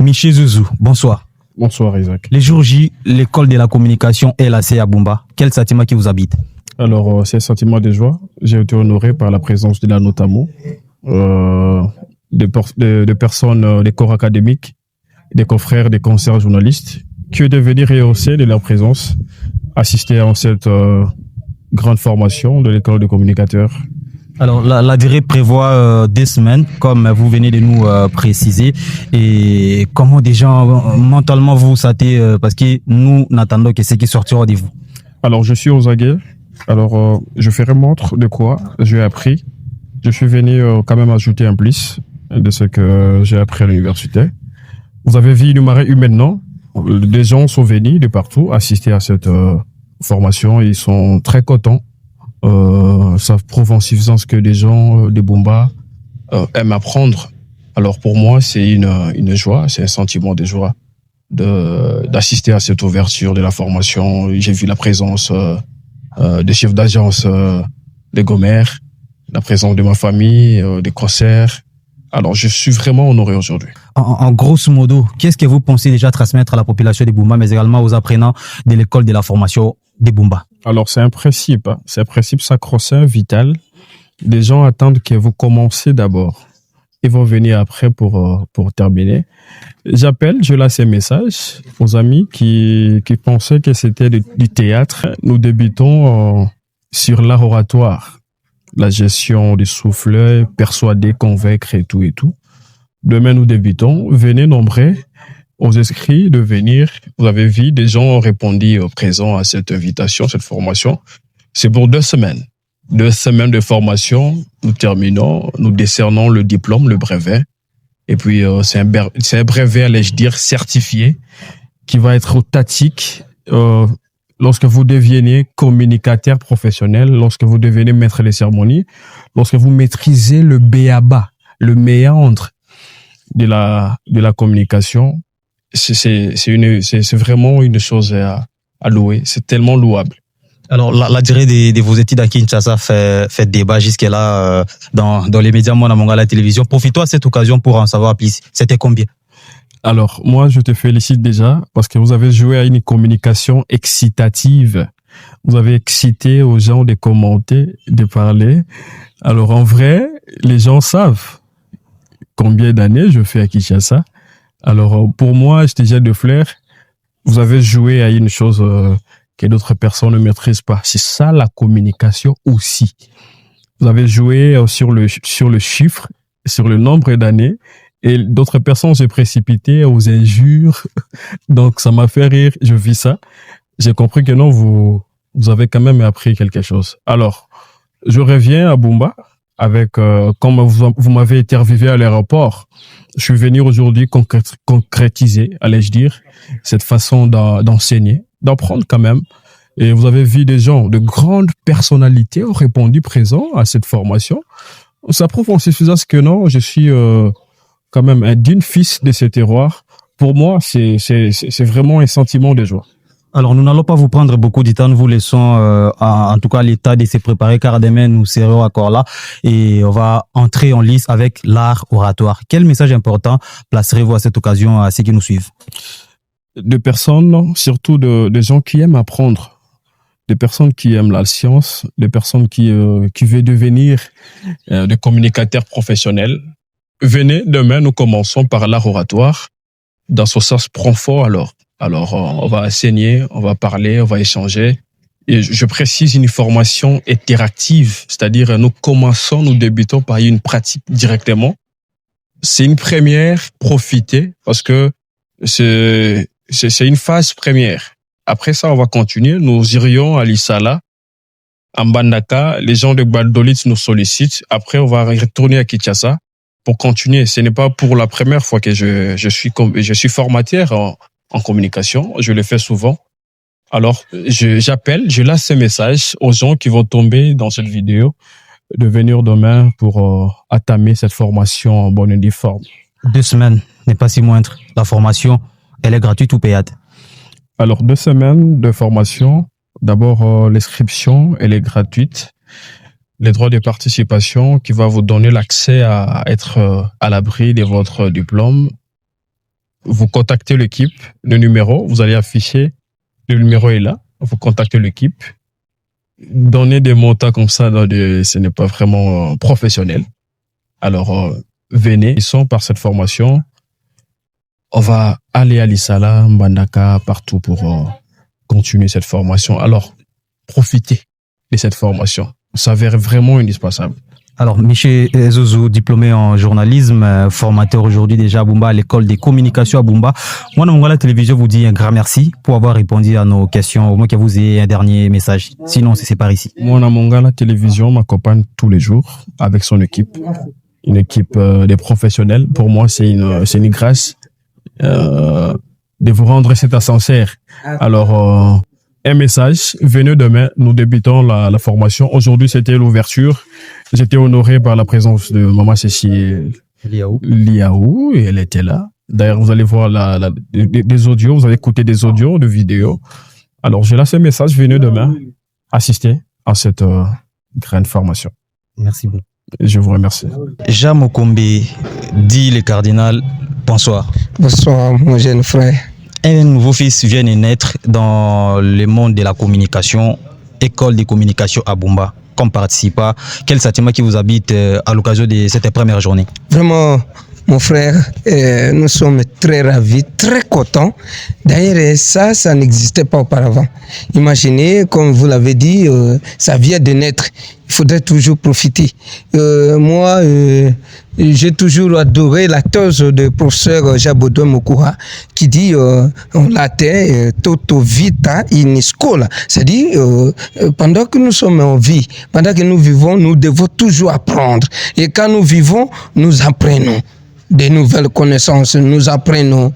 Michel Zouzou, bonsoir. Bonsoir Isaac. Les jours J, l'école de la communication LAC à Bumba. Quel sentiment qui vous habite? Alors, c'est un sentiment de joie. J'ai été honoré par la présence de là notamment des personnes des corps académiques, des confrères, des conseillers journalistes qui ont devenu rehausser de leur présence, assister à cette grande formation de l'école de communicateurs. Alors, la durée prévoit 2 semaines, comme vous venez de nous préciser. Et comment déjà mentalement vous vous sentez, parce que nous n'attendons que ce qui sortira de vous. Alors, je suis aux aguets. Alors, je ferai montre de quoi j'ai appris. Je suis venu quand même ajouter un plus de ce que j'ai appris à l'université. Vous avez vu humainement, des gens sont venus de partout assister à cette formation. Ils sont très contents. Ça prouve en suffisance que des gens de Bumba aiment apprendre. Alors pour moi, c'est une joie, c'est un sentiment de joie d'assister à cette ouverture de la formation. J'ai vu la présence des chefs d'agence des Gomères, la présence de ma famille, des concerts. Alors je suis vraiment honoré aujourd'hui. En grosso modo, qu'est-ce que vous pensez déjà transmettre à la population de Bumba, mais également aux apprenants de l'école de la formation de Bumba? Alors, c'est un principe sacro-saint, vital. Les gens attendent que vous commencez d'abord. Ils vont venir après pour terminer. Je laisse un message aux amis qui pensaient que c'était du théâtre. Nous débutons sur l'art oratoire, la gestion du souffle, persuader, convaincre et tout et tout. Demain, nous débutons. Venez nombreux aux inscrits de venir. Vous avez vu, des gens ont répondu présent à cette invitation, cette formation. C'est pour 2 semaines. 2 semaines de formation. Nous terminons, nous décernons le diplôme, le brevet. Et puis, c'est un brevet, allais-je dire, certifié, qui va être authentique lorsque vous devenez communicateur professionnel, lorsque vous devenez maître des cérémonies, lorsque vous maîtrisez le b.a.-ba, le méandre de la communication. C'est vraiment une chose à louer. C'est tellement louable. Alors, la durée de vos études à Kinshasa fait débat jusque-là dans les médias, moi, à la télévision. Profite-toi de cette occasion pour en savoir plus. C'était combien? Alors, moi, je te félicite déjà parce que vous avez joué à une communication excitative. Vous avez excité aux gens de commenter, de parler. Alors, en vrai, les gens savent combien d'années je fais à Kinshasa. Alors, pour moi, je te jette de fleurs. Vous avez joué à une chose que d'autres personnes ne maîtrisent pas. C'est ça, la communication aussi. Vous avez joué sur le chiffre, sur le nombre d'années, et d'autres personnes se précipitaient aux injures. Donc, ça m'a fait rire. Je vis ça. J'ai compris que non, vous avez quand même appris quelque chose. Alors, je reviens à Bumba avec, comme vous m'avez interviewé à l'aéroport. Je suis venu aujourd'hui concrétiser, allais-je dire, cette façon d'enseigner, d'apprendre quand même. Et vous avez vu des gens, de grandes personnalités ont répondu présent à cette formation. Ça prouve en suffisance que non, je suis quand même un digne fils de ce terroir. Pour moi, c'est vraiment un sentiment de joie. Alors, nous n'allons pas vous prendre beaucoup de temps. Nous vous laissons, en tout cas, l'état de se préparer, car demain, nous serons encore là et on va entrer en lice avec l'art oratoire. Quel message important placerez-vous à cette occasion à ceux qui nous suivent? De personnes, surtout des gens qui aiment apprendre, des personnes qui aiment la science, des personnes qui veulent devenir des communicateurs professionnels. Venez, demain, nous commençons par l'art oratoire. Dans ce sens profond, alors, on va enseigner, on va parler, on va échanger. Et je précise une formation interactive, c'est-à-dire nous débutons par une pratique directement. C'est une première, profitez, parce que c'est une phase première. Après ça, on va continuer. Nous irions à Lissala, à Mbandaka. Les gens de Gbadolit nous sollicitent. Après, on va retourner à Kinshasa pour continuer. Ce n'est pas pour la première fois que je suis formateur en communication. Je le fais souvent. Alors, je laisse ce message aux gens qui vont tomber dans cette vidéo de venir demain pour entamer cette formation en bonne et due forme. 2 semaines n'est pas si moindre. La formation, elle est gratuite ou payante? Alors, 2 semaines de formation. D'abord, l'inscription, elle est gratuite. Les droits de participation qui va vous donner l'accès à être à l'abri de votre diplôme vous contactez l'équipe, le numéro, vous allez afficher, le numéro est là, vous contactez l'équipe. Donner des montants comme ça, ce n'est pas vraiment professionnel. Alors, venez, ils sont par cette formation. On va aller à Lissala, Mbandaka, partout pour continuer cette formation. Alors, profitez de cette formation. Ça s'avère vraiment indispensable. Alors, Michel Zouzou, diplômé en journalisme, formateur aujourd'hui déjà à Bumba, à l'école des communications à Bumba. Moi, dans la télévision, vous dit un grand merci pour avoir répondu à nos questions. Au moins que vous ayez un dernier message. Sinon, c'est par ici. Moi, dans la télévision m'accompagne tous les jours avec son équipe. Une équipe des professionnels. Pour moi, c'est une grâce de vous rendre cet ascenseur. Alors, un message, venez demain, nous débutons la formation. Aujourd'hui, c'était l'ouverture. J'étais honoré par la présence de Maman Cécile Liaou, et elle était là. D'ailleurs, vous allez voir des audios, vous allez écouter des audios, de vidéos. Alors, j'ai lancé un message, venez demain assister à cette grande formation. Merci beaucoup. Je vous remercie. Jean Mokombe, dit le cardinal, bonsoir. Bonsoir, mon jeune frère. Un nouveau fils vient de naître dans le monde de la communication, école de communication à Bumba, comme participant. Quel sentiment qui vous habite à l'occasion de cette première journée? Vraiment, mon frère, nous sommes très ravis, très contents. D'ailleurs, ça n'existait pas auparavant. Imaginez, comme vous l'avez dit, ça vient de naître. Il faudrait toujours profiter. Moi, j'ai toujours adoré la thèse de professeur Jabodo Mokura qui dit en latin toto vita in scola. C'est-à-dire pendant que nous sommes en vie, pendant que nous vivons, nous devons toujours apprendre. Et quand nous vivons, nous apprenons de nouvelles connaissances, nous apprenons.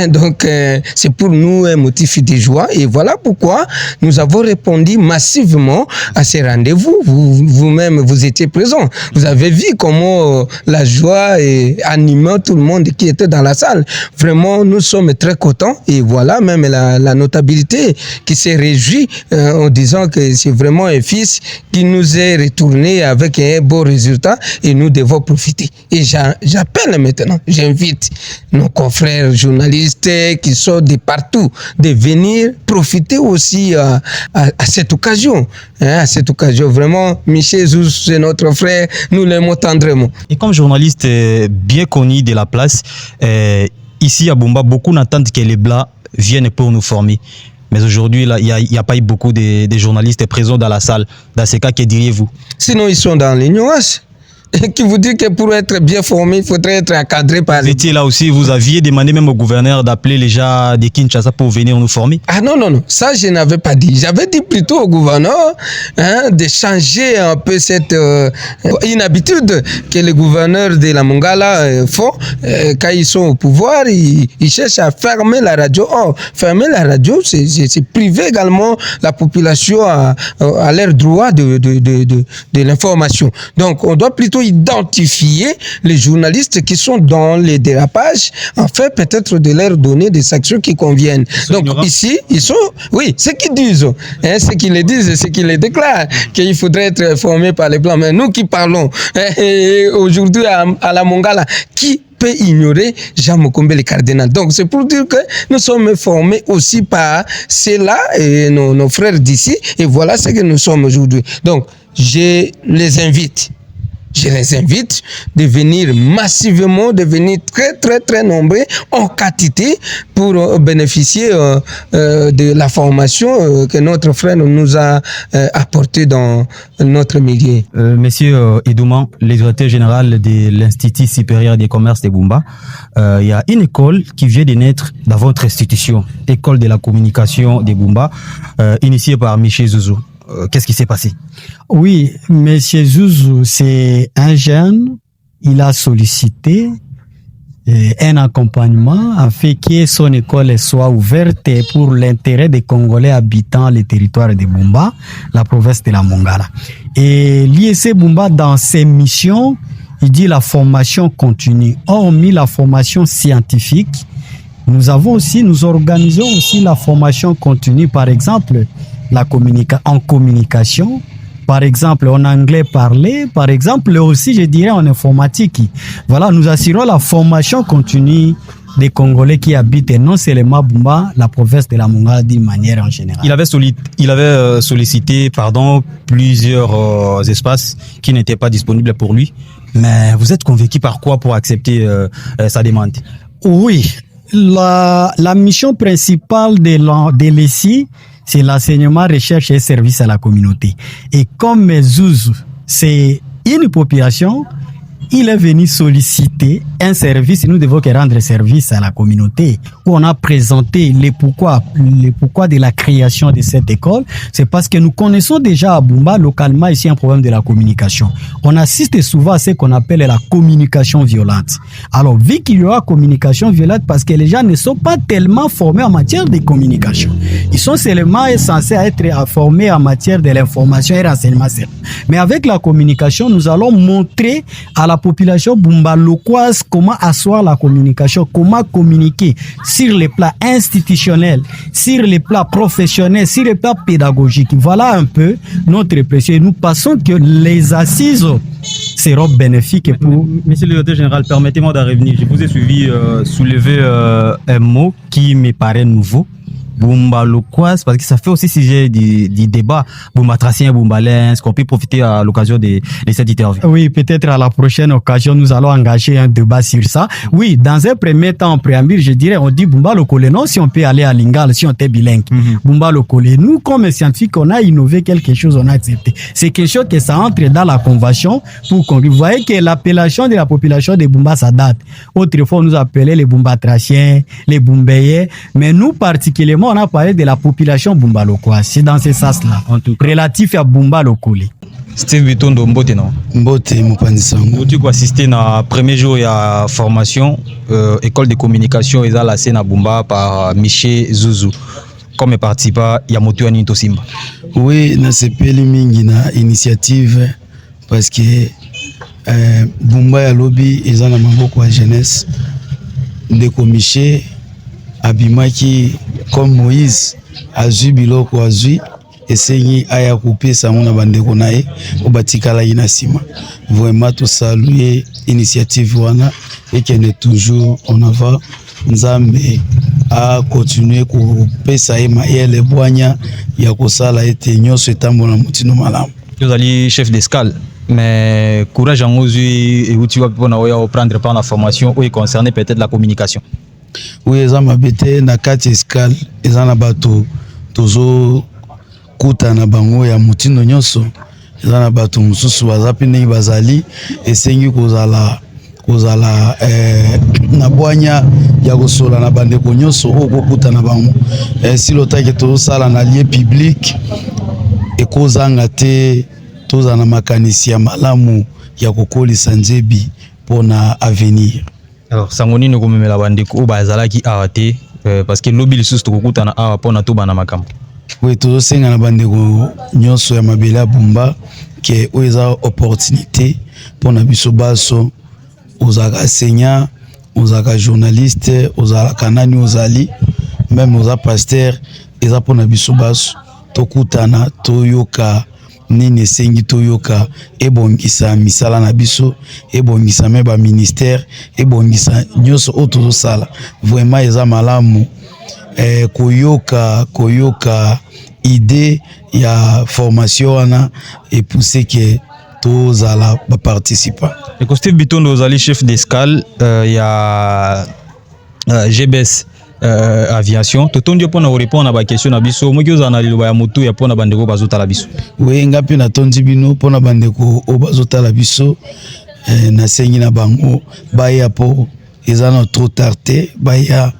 Donc, c'est pour nous un motif de joie. Et voilà pourquoi nous avons répondu massivement à ces rendez-vous. Vous-même, vous étiez présents. Vous avez vu comment la joie animait tout le monde qui était dans la salle. Vraiment, nous sommes très contents. Et voilà, même la notabilité qui s'est réjouie en disant que c'est vraiment un fils qui nous est retourné avec un beau résultat et nous devons profiter. Et j'appelle maintenant, j'invite nos confrères journalistes qui sont de partout de venir profiter aussi à cette occasion. À cette occasion, vraiment, Michel Zouzou, c'est notre frère, nous l'aimons tendrement. Et comme journaliste bien connu de la place, ici à Bumba, beaucoup n'attendent que les Blancs viennent pour nous former. Mais aujourd'hui, il n'y a pas eu beaucoup de journalistes présents dans la salle. Dans ces cas, que diriez-vous? Sinon, ils sont dans l'ignorance. Qui vous dit que pour être bien formé, il faudrait être encadré par... Vous étiez là aussi, vous aviez demandé même au gouverneur d'appeler les gens de Kinshasa pour venir nous former? Ah non, ça je n'avais pas dit. J'avais dit plutôt au gouverneur de changer un peu cette inhabitude que les gouverneurs de la Mongala font. Quand ils sont au pouvoir, ils cherchent à fermer la radio. Or, fermer la radio, c'est priver également la population à leur droit de l'information. Donc, on doit plutôt identifier les journalistes qui sont dans les dérapages, en fait, peut-être de leur donner des sanctions qui conviennent. Donc, ici, ils sont, oui, ce qu'ils disent, ce qu'ils le disent, ce qu'ils le déclarent, qu'il faudrait être formé par les Blancs. Mais nous qui parlons aujourd'hui à la Mongala, qui peut ignorer Jean Mokombe le cardinal? Donc c'est pour dire que nous sommes formés aussi par ceux-là et nos frères d'ici, et voilà ce que nous sommes aujourd'hui. Donc je les invite de venir massivement, de venir très nombreux en quantité pour bénéficier de la formation que notre frère nous a apportée dans notre milieu. Monsieur Edouman, le directeur général de l'Institut supérieur des commerces de Bumba, il y a une école qui vient de naître dans votre institution, école de la communication de Bumba, initiée par Michel Zouzou. Qu'est-ce qui s'est passé? Oui, Monsieur Zouzou, c'est un jeune, il a sollicité un accompagnement afin que son école soit ouverte pour l'intérêt des Congolais habitant le territoire de Bumba, la province de la Mongala. Et l'IEC Bumba, dans ses missions, il dit la formation continue. Hormis la formation scientifique, nous organisons aussi la formation continue, par exemple, en communication, par exemple en anglais parlé, par exemple aussi je dirais en informatique. Voilà, nous assurons la formation continue des Congolais qui habitent non seulement Bumba, la province de la Mongala d'une manière en général. Il avait sollicité plusieurs espaces qui n'étaient pas disponibles pour lui. Mais vous êtes convaincu par quoi pour accepter sa demande? Oui, la mission principale de l'ESI, c'est l'enseignement, recherche et service à la communauté. Et comme Zouzou, c'est une population, il est venu solliciter un service et nous devons rendre service à la communauté. Où on a présenté les pourquoi de la création de cette école. C'est parce que nous connaissons déjà à Bumba, localement, ici, un problème de la communication. On assiste souvent à ce qu'on appelle la communication violente. Alors, vu qu'il y aura communication violente, parce que les gens ne sont pas tellement formés en matière de communication. Ils sont seulement censés être formés en matière de l'information et renseignement. Mais avec la communication, nous allons montrer à la population bumbalokoise comment asseoir la communication, comment communiquer sur les plans institutionnels, sur les plans professionnels, sur les plans pédagogiques. Voilà un peu notre pression. Et nous pensons que les assises seront bénéfiques pour... Monsieur le directeur général, permettez-moi d'en revenir. Je vous ai suivi soulever un mot qui me paraît nouveau. Bumbalokoise, parce que ça fait aussi sujet du débat Bumbatracien, Bumbalins, qu'on peut profiter à l'occasion de cette interview. Oui, peut-être à la prochaine occasion, nous allons engager un débat sur ça. Oui, dans un premier temps, en préambule, je dirais, on dit Bumbalokole, non, si on peut aller à Lingala, si on est bilingue. Bumbalokole. Nous, comme scientifiques, on a innové quelque chose, on a accepté. C'est quelque chose que ça entre dans la convention pour qu'on... Vous voyez que l'appellation de la population de Bumba, ça date. Autrefois, on nous appelait les Bumbatraciens, les Bumbeyais, mais nous, particulièrement, on a parlé de la population bumbalokoise. C'est dans ce sens-là, relatif à Bumbalokole. Steve Bitondo, mbote non? Mbote, mopandisango. Tu as assisté na premier jour à formation, école de communication, et la scène à Bumba par Michel Zouzou. Comme participant, il y a moto Nito Simba. Oui, na sepeli mingi na initiative parce que Bumba ya lobby eza na maboko ya jeunesse. Ndeko Michel abimaki comme Moïse azwi biloko azwi esengi aya kopesa mona bandeko naye obatikala ina nsima. Vraiment tout saluer initiative wana et qu'elle est toujours en avant. Nzambe a continuer kopesa ye mayele bwanya ya kosala ete nyonso etambola mutino malamu. Vous allez chef d'escale, mais courage en ozui et où tu vas prendre part dans la formation où est concerné peut-être la communication. Oui, eza mabete na kati escale eza na bato tozo kuta na bango ya mutindo nyonso eza na bato mususu baza pe ndenge bazali esengi kozala na bwanya ya kosola na bandeko nyonso oyo kokuta na bango si lotaki tozosala na lieu public ekozanga te tozala na makanisi ya malamu ya kokolisa nzebi mpona avenir. Alors, Sangoni ne comme la bande ko bazalaki awate parce que lobby lisusu tokukuta na awa pona to bana makambo. Oui, tozo senga na bande ko nyonso ya mabela Bumba ke oza opportunité pona biso baso ozaka enseignant, ozaka journaliste, ozala kanani ozali même oza pasteur eza pona biso baso tokutana toyoka nini esengi toyoka ebongisa misala na biso ebongisa me ba ministère ebongisa nyonso oyo tozosala vraiment eza malamu koyoka idée ya formation wana epousser ke tozala ba participant. Et Steve Bitondo ozali chef d'escale ya GBS aviation totondi pona répondre à ba question na biso moki ozana liloba ya motu ya pona bandeko bazotala biso. Oui, ngapi na tondi bino pona bandeko o bazotala biso na sengi na bango baya po ezana trop tardé baya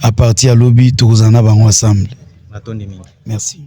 à partir à lobby tozana bango ensemble. Natondi mingi. Merci.